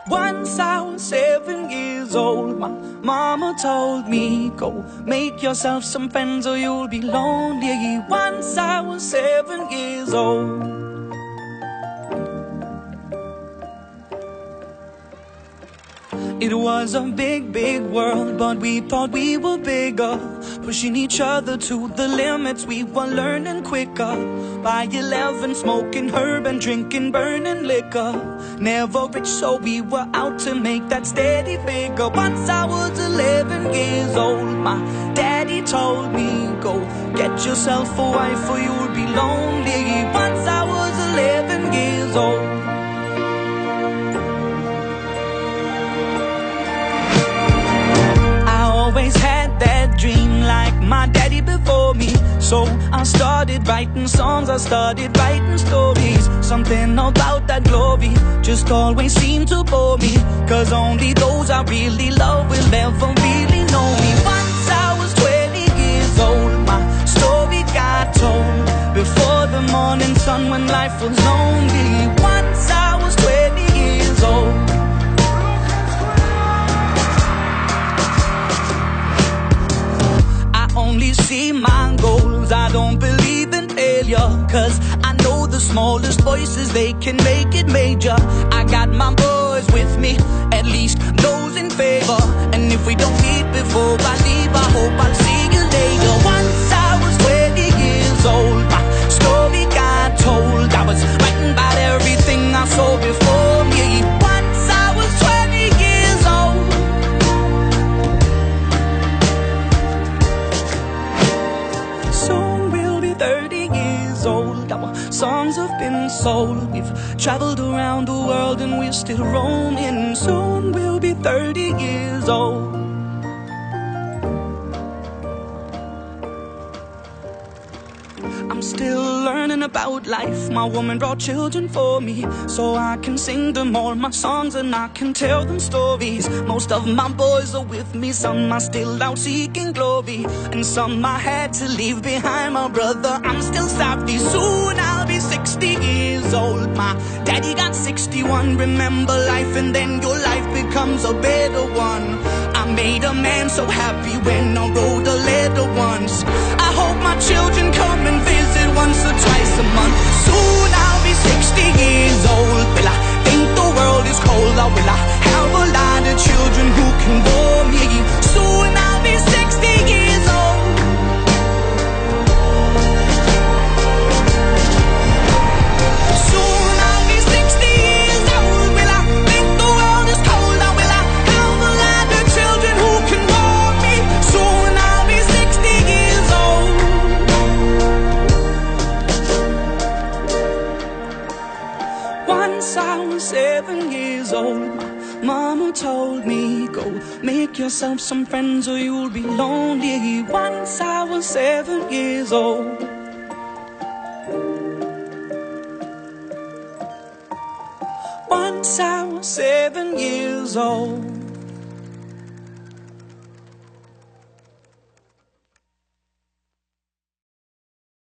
Once I was 7 years old, my mama told me, go make yourself some friends or you'll be lonely. Once I was 7 years old. It was a big, big world, but we thought we were bigger, pushing each other to the limits. We were learning quicker. By 11, smoking herb and drinking burning liquor. Never rich, so we were out to make that steady figure. Once I was 11 years old, my daddy told me, go get yourself a wife or you'll be lonely. Once I was 11 years old. Always had that dream like my daddy before me. So I started writing songs, I started writing stories. Something about that glory just always seemed to bore me, cause only those I really love will ever really know me. Once I was 20 years old, my story got told before the morning sun when life was lonely. Once I was 20 years old. Only see my goals, I don't believe in failure, cause I know the smallest voices, they can make it major. I got my boys with me, at least those in favor. And if we don't meet before I leave, I hope I'll see you later. Once I was 20 years old, my story got told. I was writing about everything I saw before me. Once I was 20 years old. Soon we'll be 30 years old. Our songs have been sold. We've traveled around the world and we're still roaming. Soon we'll be 30 years old. I'm still learning about life. My woman brought children for me, so I can sing them all my songs and I can tell them stories. Most of my boys are with me, some are still out seeking glory, and some I had to leave behind. My brother, I'm still sorry. Soon I'll be 60 years old. My daddy got 61. Remember life and then your life becomes a better one. I made a man so happy when I wrote a letter once. I hope my children come and visit once or twice a month. Soon I'll be 60 years old. Will I think the world is cold, or will I have a lot of children who can bore me? Soon I'll be 60 years old. Soon I'll be 60 years old. Will I think the world is cold, or will I have a lot of children who can bore me? Soon I'll be 60 years old. Once I was 7 years old, my mama told me, go make yourself some friends or you'll be lonely. Once I was 7 years old. Once I was 7 years old.